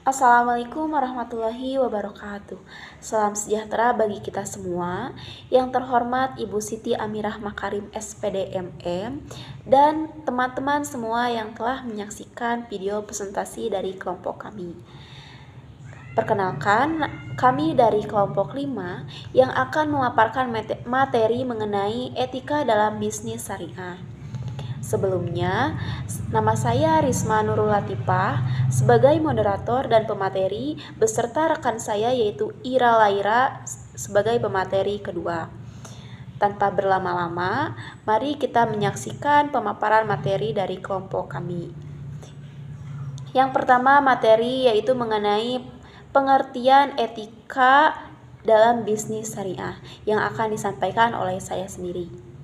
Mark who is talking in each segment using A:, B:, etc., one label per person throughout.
A: Assalamualaikum warahmatullahi wabarakatuh. Salam sejahtera bagi kita semua. Yang terhormat Ibu Siti Amirah Makarim SPD MM dan teman-teman semua yang telah menyaksikan video presentasi dari kelompok kami. Perkenalkan, kami dari kelompok 5 yang akan memaparkan materi mengenai etika dalam bisnis syariah. Sebelumnya, nama saya Risma Nurul Latifah sebagai moderator dan pemateri beserta rekan saya yaitu Ira Laira sebagai pemateri kedua. Tanpa berlama-lama, mari kita menyaksikan pemaparan materi dari kelompok kami. Yang pertama materi yaitu mengenai pengertian etika dalam bisnis syariah yang akan disampaikan oleh saya sendiri.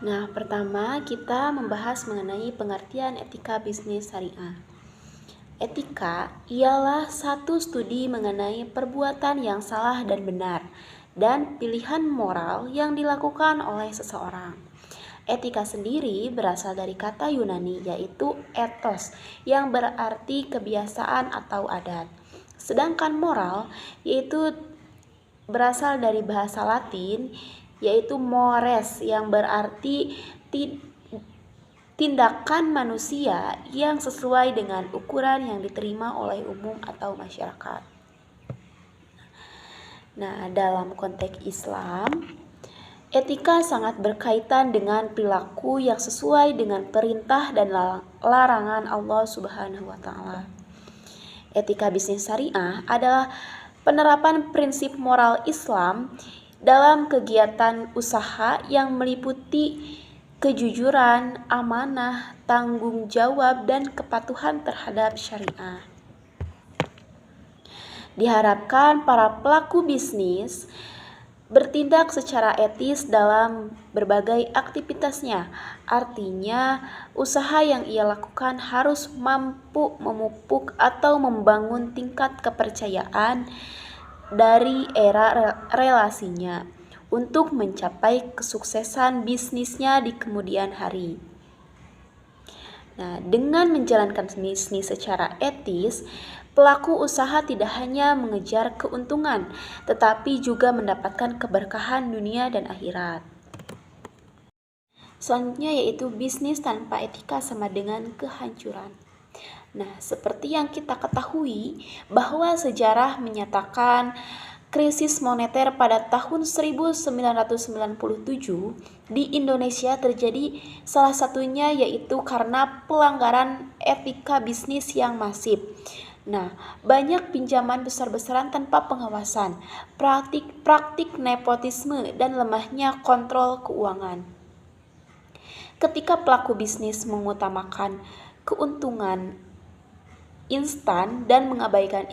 A: Nah, pertama kita membahas mengenai pengertian etika bisnis syariah. Etika ialah satu studi mengenai perbuatan yang salah dan benar dan pilihan moral yang dilakukan oleh seseorang. Etika sendiri berasal dari kata Yunani yaitu ethos yang berarti kebiasaan atau adat. Sedangkan moral yaitu berasal dari bahasa Latin yaitu mores yang berarti tindakan manusia yang sesuai dengan ukuran yang diterima oleh umum atau masyarakat. Nah, dalam konteks Islam, etika sangat berkaitan dengan perilaku yang sesuai dengan perintah dan larangan Allah Subhanahu wa taala. Etika bisnis syariah adalah penerapan prinsip moral Islam dalam kegiatan usaha yang meliputi kejujuran, amanah, tanggung jawab, dan kepatuhan terhadap syariah. Diharapkan para pelaku bisnis bertindak secara etis dalam berbagai aktivitasnya. Artinya, usaha yang ia lakukan harus mampu memupuk atau membangun tingkat kepercayaan dari era relasinya untuk mencapai kesuksesan bisnisnya di kemudian hari. Nah, dengan menjalankan bisnis secara etis, pelaku usaha tidak hanya mengejar keuntungan, tetapi juga mendapatkan keberkahan dunia dan akhirat. Selanjutnya yaitu bisnis tanpa etika sama dengan kehancuran. Nah, seperti yang kita ketahui bahwa sejarah menyatakan krisis moneter pada tahun 1997 di Indonesia terjadi salah satunya yaitu karena pelanggaran etika bisnis yang masif. Nah, banyak pinjaman besar-besaran tanpa pengawasan, praktik nepotisme, dan lemahnya kontrol keuangan. Ketika pelaku bisnis mengutamakan keuntungan instan dan mengabaikan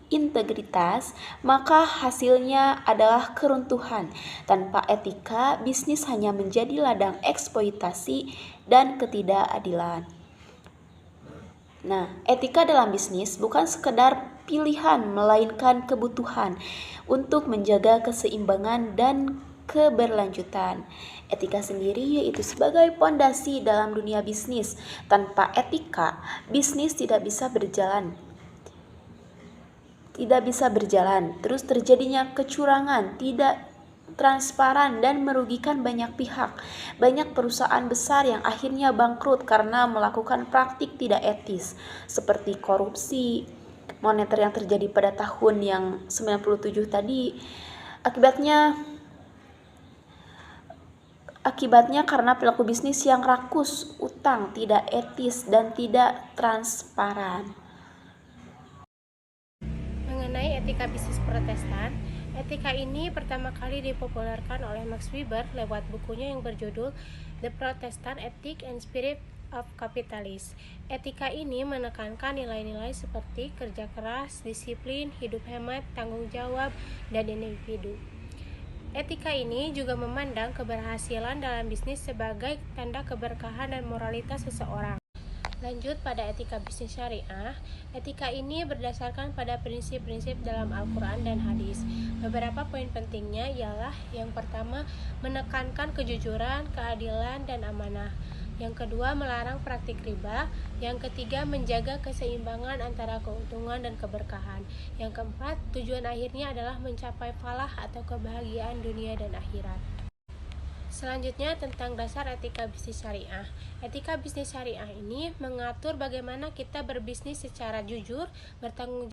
A: integritas, maka hasilnya adalah keruntuhan. Tanpa etika, bisnis hanya menjadi ladang eksploitasi dan ketidakadilan. Nah, etika dalam bisnis bukan sekedar pilihan, melainkan kebutuhan untuk menjaga keseimbangan dan keberlanjutan. Etika sendiri yaitu sebagai pondasi dalam dunia bisnis. Tanpa etika, bisnis tidak bisa berjalan. Terus terjadinya kecurangan, tidak transparan dan merugikan banyak pihak. Banyak perusahaan besar yang akhirnya bangkrut karena melakukan praktik tidak etis seperti korupsi moneter yang terjadi pada tahun yang 97 tadi. Akibatnya karena pelaku bisnis yang rakus, utang, tidak etis, dan tidak transparan.
B: Mengenai etika bisnis Protestan, etika ini pertama kali dipopulerkan oleh Max Weber lewat bukunya yang berjudul The Protestant Ethic and Spirit of Capitalism. Etika ini menekankan nilai-nilai seperti kerja keras, disiplin, hidup hemat, tanggung jawab, dan individu. Etika ini juga memandang keberhasilan dalam bisnis sebagai tanda keberkahan dan moralitas seseorang. Lanjut pada etika bisnis syariah, etika ini berdasarkan pada prinsip-prinsip dalam Al-Quran dan hadis. Beberapa poin pentingnya ialah yang pertama, menekankan kejujuran, keadilan, dan amanah. Yang kedua, melarang praktik riba. Yang ketiga, menjaga keseimbangan antara keuntungan dan keberkahan. Yang keempat, tujuan akhirnya adalah mencapai falah atau kebahagiaan dunia dan akhirat. Selanjutnya tentang dasar etika bisnis syariah. Etika bisnis syariah ini mengatur bagaimana kita berbisnis secara jujur, bertanggung